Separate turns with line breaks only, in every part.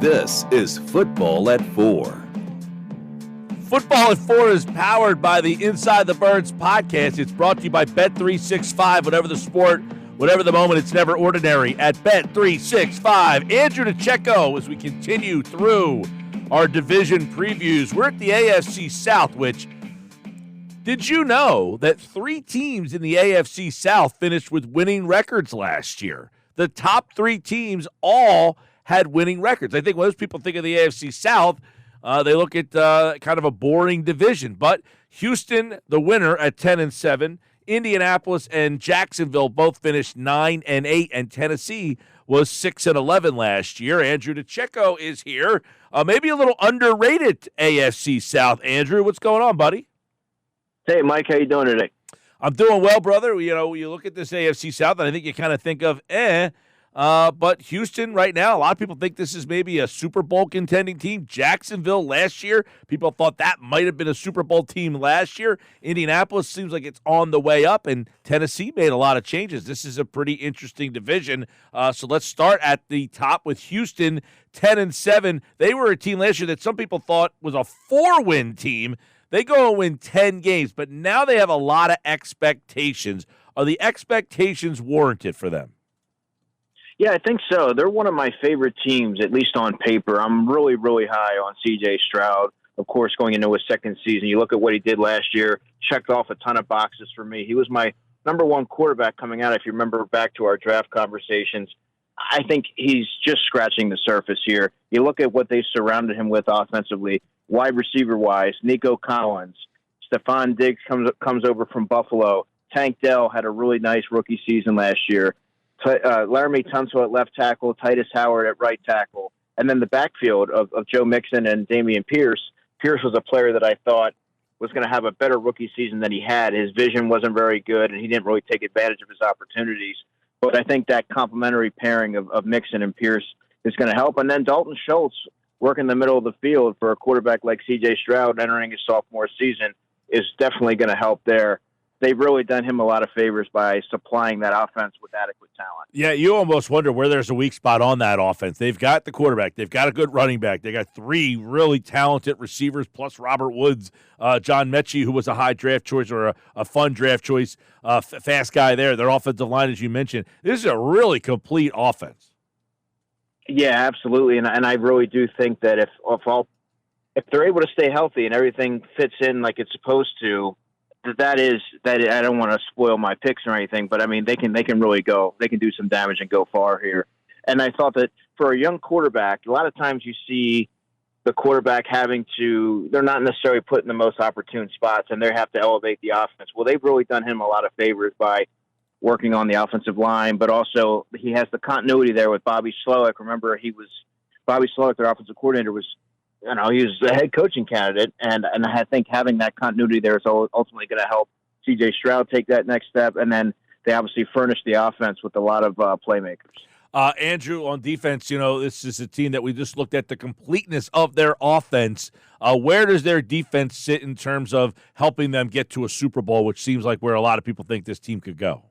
This is Football at 4.
Football at 4 is powered by the Inside the Birds podcast. It's brought to you by Bet365. Whatever the sport, whatever the moment, it's never ordinary at Bet365. Andrew DiCecco, as we continue through our division previews. We're at the AFC South, which, did you know that 3 teams in the AFC South finished with winning records last year? The top 3 teams all had winning records. I think most people think of the AFC South, they look at kind of a boring division. But Houston, the winner at 10-7, Indianapolis and Jacksonville both finished 9-8, and Tennessee was 6-11 last year. Andrew DiCecco is here. Maybe a little underrated AFC South. Andrew, what's going on, buddy?
Hey, Mike, how you doing today?
I'm doing well, brother. You know, you look at this AFC South, and I think you kind of think of, but Houston right now, a lot of people think this is maybe a Super Bowl contending team. Jacksonville last year, people thought that might have been a Super Bowl team last year. Indianapolis seems like it's on the way up, and Tennessee made a lot of changes. This is a pretty interesting division. So let's start at the top with Houston, 10-7. They were a team last year that some people thought was a 4-win team. They go and win 10 games, but now they have a lot of expectations. Are the expectations warranted for them?
Yeah, I think so. They're one of my favorite teams, at least on paper. I'm really, really high on C.J. Stroud, of course, going into his second season. You look at what he did last year, checked off a ton of boxes for me. He was my number 1 quarterback coming out, if you remember back to our draft conversations. I think he's just scratching the surface here. You look at what they surrounded him with offensively, wide receiver-wise, Nico Collins, Stephon Diggs comes over from Buffalo. Tank Dell had a really nice rookie season last year. Laramie Tunsil at left tackle, Titus Howard at right tackle, and then the backfield of Joe Mixon and Dameon Pierce. Pierce was a player that I thought was going to have a better rookie season than he had. His vision wasn't very good, and he didn't really take advantage of his opportunities. But I think that complementary pairing of Mixon and Pierce is going to help. And then Dalton Schultz working the middle of the field for a quarterback like C.J. Stroud entering his sophomore season is definitely going to help there. They've really done him a lot of favors by supplying that offense with adequate talent.
Yeah, you almost wonder where there's a weak spot on that offense. They've got the quarterback. They've got a good running back. They got 3 really talented receivers, plus Robert Woods, John Mechie, who was a high draft choice or a fun draft choice, fast guy there. Their offensive line, as you mentioned, this is a really complete offense.
Yeah, absolutely. And I really do think that if they're able to stay healthy and everything fits in like it's supposed to, that I don't want to spoil my picks or anything, but I mean they can really go. They can do some damage and go far here. And I thought that for a young quarterback, a lot of times you see the quarterback they're not necessarily put in the most opportune spots, and they have to elevate the offense. Well, they've really done him a lot of favors by working on the offensive line, but also he has the continuity there with Bobby Slowick. Remember, Bobby Slowick, their offensive coordinator, was. He was a head coaching candidate, and I think having that continuity there is ultimately going to help C.J. Stroud take that next step, and then they obviously furnish the offense with a lot of playmakers.
Andrew, on defense, this is a team that we just looked at the completeness of their offense. Where does their defense sit in terms of helping them get to a Super Bowl, which seems like where a lot of people think this team could go?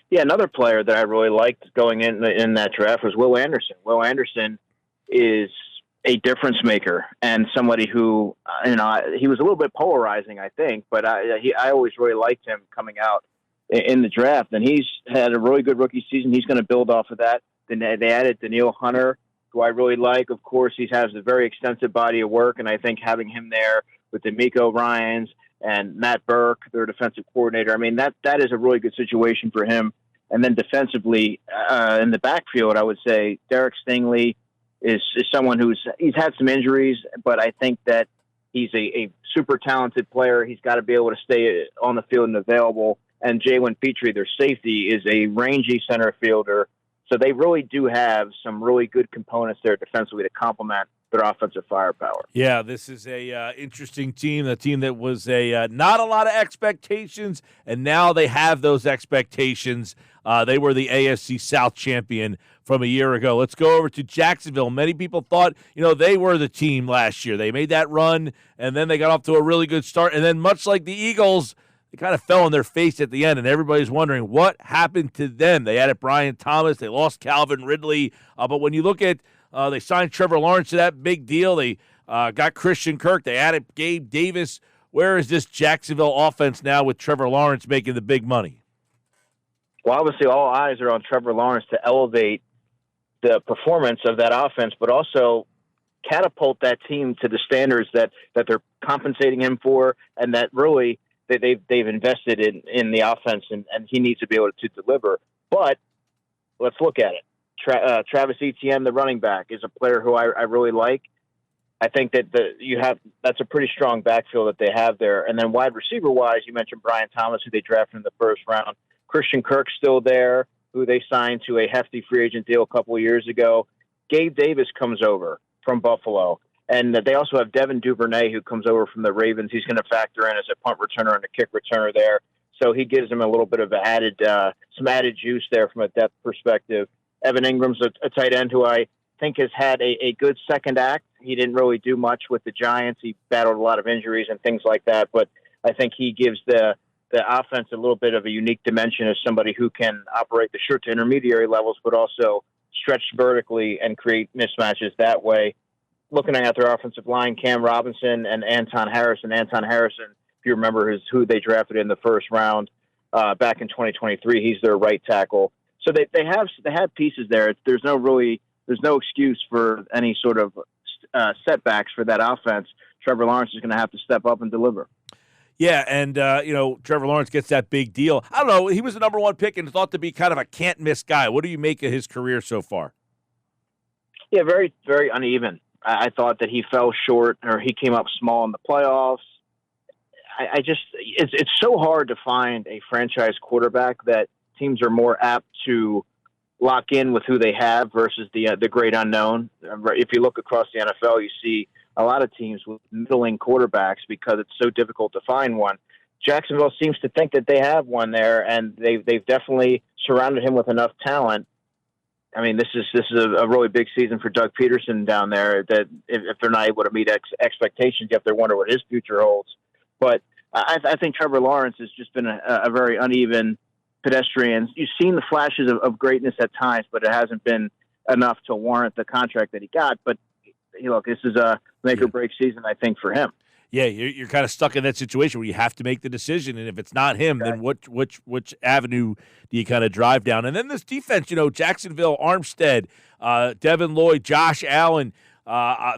Yeah, another player that I really liked going in that draft was Will Anderson. Will Anderson is a difference maker and somebody who, he was a little bit polarizing, I think, but I always really liked him coming out in the draft, and he's had a really good rookie season. He's going to build off of that. Then they added Daniil Hunter, who I really like. Of course, he has a very extensive body of work, and I think having him there with D'Amico Ryans and Matt Burke, their defensive coordinator, I mean, that is a really good situation for him. And then defensively, in the backfield, I would say Derek Stingley is someone he's had some injuries, but I think that he's a super talented player. He's got to be able to stay on the field and available. And Jalen Petrie, their safety, is a rangy center fielder. So they really do have some really good components there defensively to complement their offensive firepower.
Yeah, this is a interesting team, a team that was not a lot of expectations, and now they have those expectations. They were the AFC South champion from a year ago. Let's go over to Jacksonville. Many people thought, they were the team last year. They made that run, and then they got off to a really good start. And then much like the Eagles, they kind of fell on their face at the end, and everybody's wondering what happened to them. They added Brian Thomas. They lost Calvin Ridley. But when you look at They signed Trevor Lawrence to that big deal. They got Christian Kirk. They added Gabe Davis. Where is this Jacksonville offense now with Trevor Lawrence making the big money?
Well, obviously, all eyes are on Trevor Lawrence to elevate the performance of that offense, but also catapult that team to the standards that they're compensating him for, and that really they've invested in the offense, and he needs to be able to deliver. But let's look at it. Travis Etienne, the running back, is a player who I really like. I think that that's a pretty strong backfield that they have there. And then wide receiver wise, you mentioned Brian Thomas, who they drafted in the first round. Christian Kirk's still there, who they signed to a hefty free agent deal a couple of years ago. Gabe Davis comes over from Buffalo. And they also have Devin Duvernay, who comes over from the Ravens. He's going to factor in as a punt returner and a kick returner there. So he gives them a little bit of some added juice there from a depth perspective. Evan Ingram's a tight end who I think has had a good second act. He didn't really do much with the Giants. He battled a lot of injuries and things like that. But I think he gives the offense a little bit of a unique dimension as somebody who can operate the short to intermediary levels, but also stretch vertically and create mismatches that way. Looking at their offensive line, Cam Robinson and Anton Harrison. Anton Harrison, if you remember, is who they drafted in the first round back in 2023. He's their right tackle. So they have pieces there. There's no excuse for any sort of setbacks for that offense. Trevor Lawrence is going to have to step up and deliver.
Yeah, and, Trevor Lawrence gets that big deal. I don't know. He was the number one pick and thought to be kind of a can't-miss guy. What do you make of his career so far?
Yeah, very, very uneven. I thought that he fell short, or he came up small in the playoffs. It's so hard to find a franchise quarterback that teams are more apt to lock in with who they have versus the great unknown. If you look across the NFL, you see a lot of teams with middling quarterbacks because it's so difficult to find one. Jacksonville seems to think that they have one there, and they've definitely surrounded him with enough talent. I mean, this is a really big season for Doug Peterson down there. That if they're not able to meet expectations, you have to wonder what his future holds. But I think Trevor Lawrence has just been a very uneven pedestrian. You've seen the flashes of greatness at times, but it hasn't been enough to warrant the contract that he got. But look, this is a make or break season, I think, for him.
Yeah, you're kind of stuck in that situation where you have to make the decision, and if it's not him, then which avenue do you kind of drive down? And then this defense, Jacksonville, Armstead, Devin Lloyd, Josh Allen,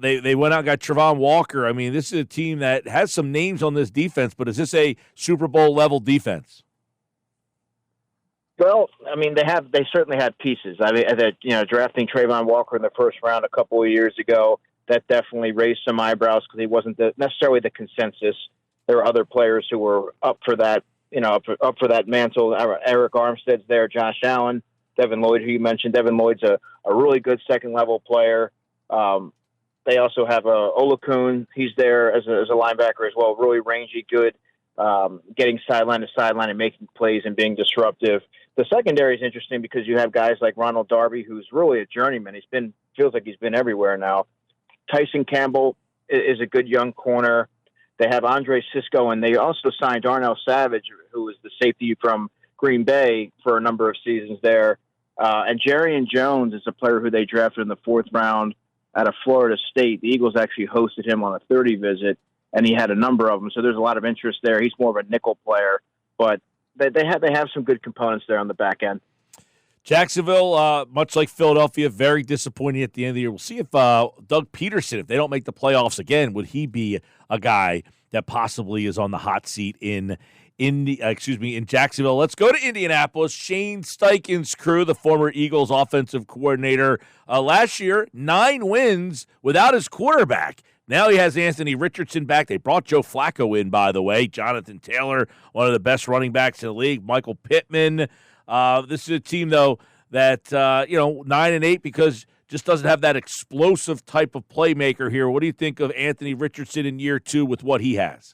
they went out and got Travon Walker. I mean, this is a team that has some names on this defense, but is this a Super Bowl level defense?
Well, I mean, they certainly had pieces. I mean, drafting Travon Walker in the first round a couple of years ago, that definitely raised some eyebrows because he wasn't necessarily the consensus. There were other players who were up for that, up for that mantle. Eric Armstead's there, Josh Allen, Devin Lloyd, who you mentioned. Devin Lloyd's a really good second-level player. They also have Olakun. He's there as a linebacker as well, really rangy, good, getting sideline to sideline and making plays and being disruptive. The secondary is interesting because you have guys like Ronald Darby, who's really a journeyman. Feels like he's been everywhere now. Tyson Campbell is a good young corner. They have Andre Sisco, and they also signed Darnell Savage, who was the safety from Green Bay for a number of seasons there. And Jerrion Jones is a player who they drafted in the fourth round out of Florida State. The Eagles actually hosted him on a 30 visit, and he had a number of them. So there's a lot of interest there. He's more of a nickel player, but they have some good components there on the back end.
Jacksonville, much like Philadelphia, very disappointing at the end of the year. We'll see if Doug Peterson, if they don't make the playoffs again, would he be a guy that possibly is on the hot seat in Jacksonville. Let's go to Indianapolis. Shane Steichen's crew, the former Eagles offensive coordinator, last year, 9 wins without his quarterback. Now he has Anthony Richardson back. They brought Joe Flacco in, by the way. Jonathan Taylor, one of the best running backs in the league. Michael Pittman. This is a team, though, that, 9-8 because just doesn't have that explosive type of playmaker here. What do you think of Anthony Richardson in year 2 with what he has?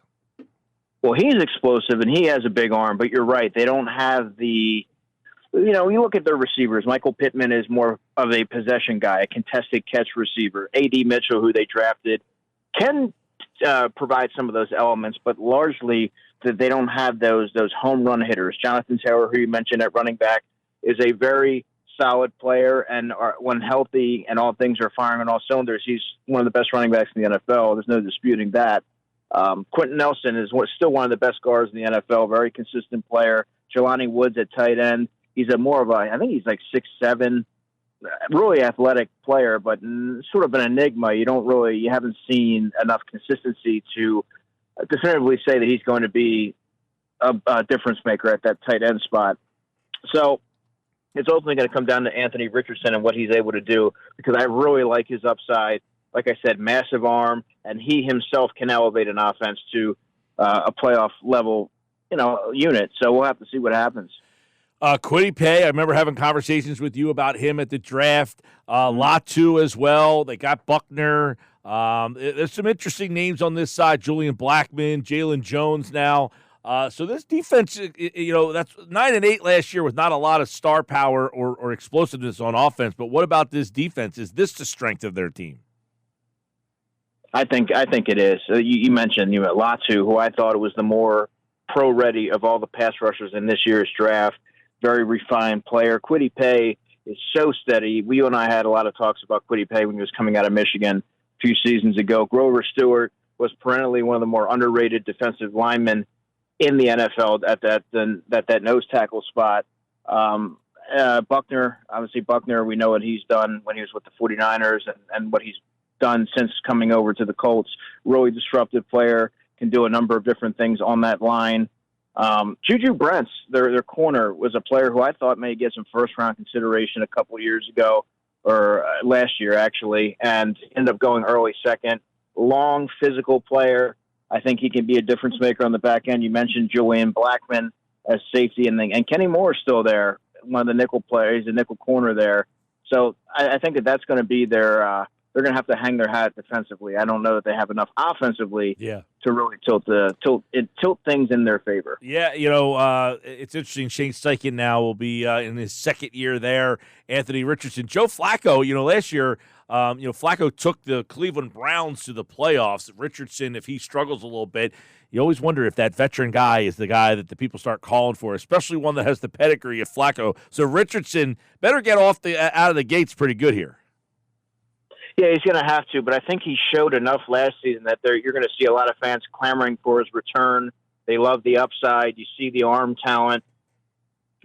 Well, he's explosive, and he has a big arm, but you're right. They don't have you look at their receivers. Michael Pittman is more of a possession guy, a contested catch receiver. A.D. Mitchell, who they drafted, can provide some of those elements, but largely they don't have those home run hitters. Jonathan Taylor, who you mentioned at running back, is a very solid player, and when healthy and all things are firing on all cylinders, he's one of the best running backs in the NFL. There's no disputing that. Quentin Nelson is still one of the best guards in the NFL, very consistent player. Jelani Woods at tight end. He's I think he's like 6'7", really athletic player, but sort of an enigma. You haven't seen enough consistency to definitively say that he's going to be a difference maker at that tight end spot. So it's ultimately going to come down to Anthony Richardson and what he's able to do, because I really like his upside. Like I said, massive arm, and he himself can elevate an offense to a playoff level, unit. So we'll have to see what happens.
Kwity Paye, I remember having conversations with you about him at the draft. Latu as well. They got Buckner. There's some interesting names on this side. Julian Blackmon, Jalen Jones now. So this defense, that's 9-8 last year with not a lot of star power or explosiveness on offense. But what about this defense? Is this the strength of their team?
I think it is. You mentioned Latu, who I thought was the more pro-ready of all the pass rushers in this year's draft. Very refined player. Kwity Paye is so steady. You and I had a lot of talks about Kwity Paye when he was coming out of Michigan a few seasons ago. Grover Stewart was perennially one of the more underrated defensive linemen in the NFL at that nose tackle spot. Buckner, we know what he's done when he was with the 49ers and what he's done since coming over to the Colts. Really disruptive player, can do a number of different things on that line. Juju Brents, their corner, was a player who I thought may get some first-round consideration a couple years ago, or last year actually, and ended up going early second. Long, physical player. I think he can be a difference maker on the back end. You mentioned Julian Blackmon as safety, and Kenny Moore is still there, one of the nickel players, a nickel corner there. So I think that's going to be they're going to have to hang their hat defensively. I don't know that they have enough offensively to really tilt things in their favor.
Yeah, it's interesting. Shane Steichen now will be in his second year there. Anthony Richardson. Joe Flacco, last year, Flacco took the Cleveland Browns to the playoffs. Richardson, if he struggles a little bit, you always wonder if that veteran guy is the guy that the people start calling for, especially one that has the pedigree of Flacco. So Richardson better get out of the gates pretty good here.
Yeah, he's going to have to, but I think he showed enough last season that you're going to see a lot of fans clamoring for his return. They love the upside. You see the arm talent.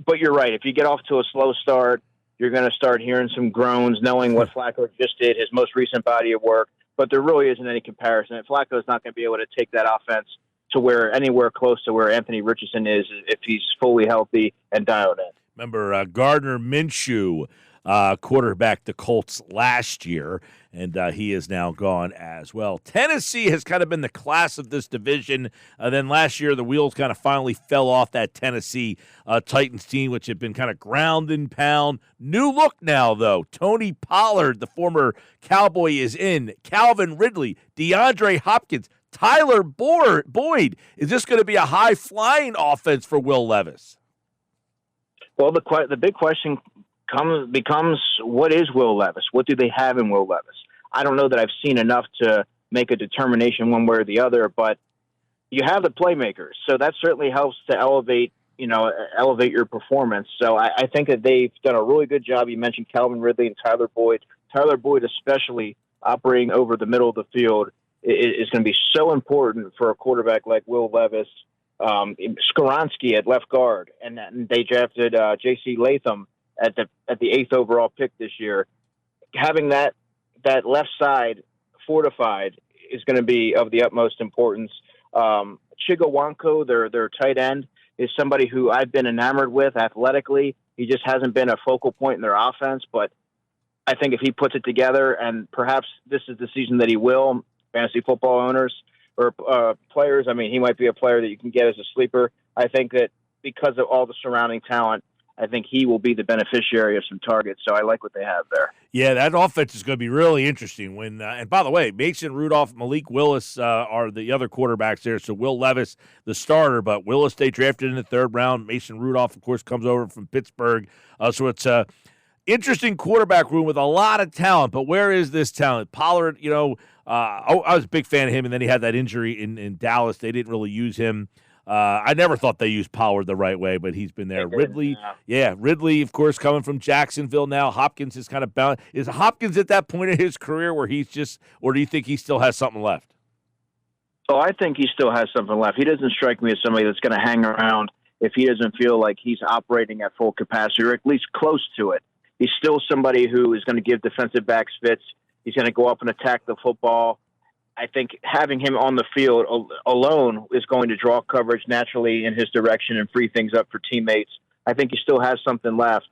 But you're right. If you get off to a slow start, you're going to start hearing some groans, knowing what Flacco just did, his most recent body of work. But there really isn't any comparison. And Flacco's not going to be able to take that offense to anywhere close to where Anthony Richardson is if he's fully healthy and dialed in.
Remember Gardner Minshew, quarterback the Colts last year, and he is now gone as well. Tennessee has kind of been the class of this division. Then last year, the wheels kind of finally fell off that Tennessee Titans team, which had been kind of ground and pound. New look now, though. Tony Pollard, the former Cowboy, is in. Calvin Ridley, DeAndre Hopkins, Tyler Boyd. Is this going to be a high-flying offense for Will Levis?
Well, the big question becomes, what is Will Levis? What do they have in Will Levis? I don't know that I've seen enough to make a determination one way or the other, but you have the playmakers, so that certainly helps to elevate your performance. So I think that they've done a really good job. You mentioned Calvin Ridley and Tyler Boyd. Tyler Boyd, especially operating over the middle of the field, is going to be so important for a quarterback like Will Levis. Skoronski at left guard, and they drafted J.C. Latham at the 8th overall pick this year. Having that left side fortified is going to be of the utmost importance. Chigawanko, their tight end, is somebody who I've been enamored with athletically. He just hasn't been a focal point in their offense, but I think if he puts it together, and perhaps this is the season that he will, fantasy football owners or players, I mean, he might be a player that you can get as a sleeper. I think that because of all the surrounding talent, I think he will be the beneficiary of some targets. So I like what they have there.
Yeah, that offense is going to be really interesting. And by the way, Mason Rudolph, Malik Willis are the other quarterbacks there. So Will Levis, the starter, but Willis they drafted in the 3rd round. Mason Rudolph, of course, comes over from Pittsburgh. So it's a interesting quarterback room with a lot of talent. But where is this talent? Pollard, I was a big fan of him, and then he had that injury in Dallas. They didn't really use him. I never thought they used Pollard the right way, but he's been there. Ridley, Ridley, of course, coming from Jacksonville now. Hopkins is kind of bound. Is Hopkins at that point in his career where he's just, or do you think he still has something left?
Oh, I think he still has something left. He doesn't strike me as somebody that's going to hang around if he doesn't feel like he's operating at full capacity or at least close to it. He's still somebody who is going to give defensive backs fits. He's going to go up and attack the football. I think having him on the field alone is going to draw coverage naturally in his direction and free things up for teammates. I think he still has something left.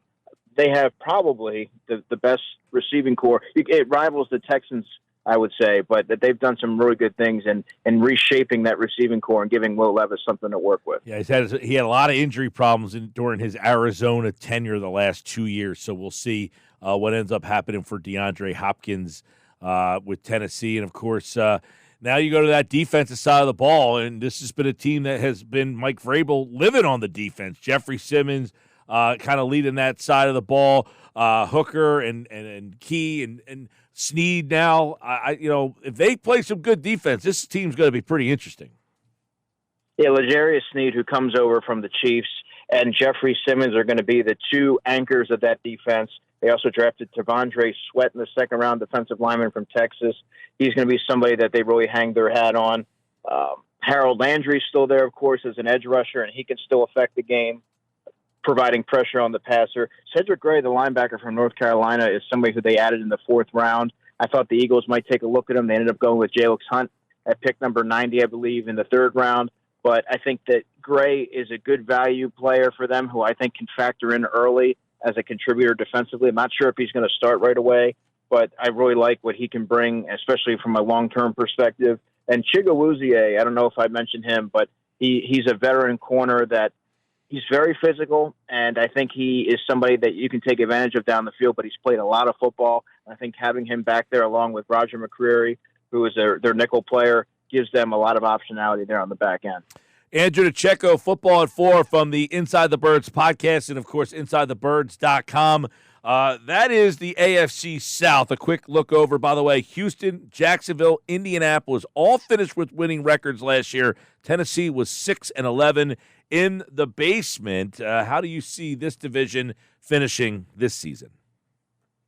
They have probably the best receiving core. It rivals the Texans, I would say, but that they've done some really good things in reshaping that receiving core and giving Will Levis something to work with.
Yeah, he had a lot of injury problems during his Arizona tenure the last 2 years, so we'll see what ends up happening for DeAndre Hopkins with Tennessee. And, of course, now you go to that defensive side of the ball, and this has been a team that has been Mike Vrabel living on the defense. Jeffrey Simmons kind of leading that side of the ball, Hooker and Key and Snead now. If they play some good defense, this team's going to be pretty interesting.
Yeah, L'Jarius Snead, who comes over from the Chiefs, and Jeffrey Simmons are going to be the two anchors of that defense. They also drafted Tavondre Sweat in the second round, defensive lineman from Texas. He's going to be somebody that they really hang their hat on. Harold Landry's still there, of course, as an edge rusher, and he can still affect the game, providing pressure on the passer. Cedric Gray, the linebacker from North Carolina, is somebody who they added in the fourth round. I thought the Eagles might take a look at him. They ended up going with Jalix Hunt at pick number 90, I believe, in the third round. But I think that Gray is a good value player for them who I think can factor in early as a contributor defensively. I'm not sure if he's going to start right away, but I really like what he can bring, especially from a long-term perspective. And Chigawuzie, I don't know if I mentioned him, but he's a veteran corner that he's very physical, and I think he is somebody that you can take advantage of down the field, but he's played a lot of football. I think having him back there along with Roger McCreary, who is their nickel player, gives them a lot of optionality there on the back end.
Andrew DiCecco, Football at 4 from the Inside the Birds podcast and, of course, InsideTheBirds.com. That is the AFC South. A quick look over, by the way, Houston, Jacksonville, Indianapolis, all finished with winning records last year. Tennessee was 6-11 in the basement. How do you see this division finishing this season?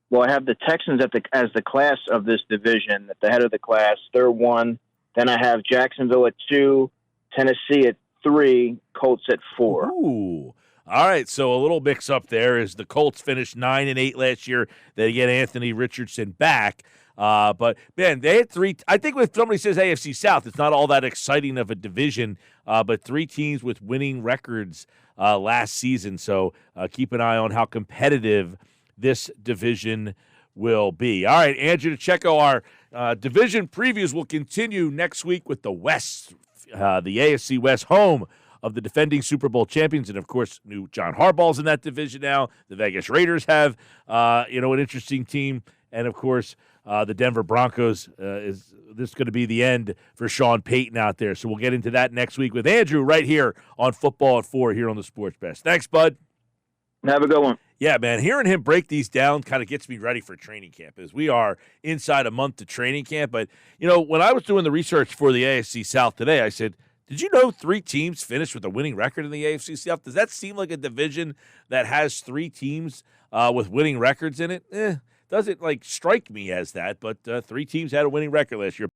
Well, I have the Texans as the class of this division, at the head of the class. They're 1. Then I have Jacksonville at 2, Tennessee at 3, Colts at 4.
Ooh. All right, so a little mix up there is the Colts finished 9-8 last year. They get Anthony Richardson back. But, man, they had 3. I think when somebody says AFC South, it's not all that exciting of a division, but 3 teams with winning records last season. So keep an eye on how competitive this division will be. All right, Andrew DiCecco, our division previews will continue next week with the West, the AFC West, home of the defending Super Bowl champions. And, of course, new John Harbaugh's in that division now. The Vegas Raiders have, an interesting team. And, of course, the Denver Broncos, is this going to be the end for Sean Payton out there? So we'll get into that next week with Andrew right here on Football at 4 here on the Sports Best. Thanks, bud.
Have a good one.
Yeah, man, hearing him break these down kind of gets me ready for training camp as we are inside a month to training camp. But, when I was doing the research for the AFC South today, I said, did you know 3 teams finished with a winning record in the AFC South? Does that seem like a division that has 3 teams with winning records in it? Doesn't strike me as that, but 3 teams had a winning record last year.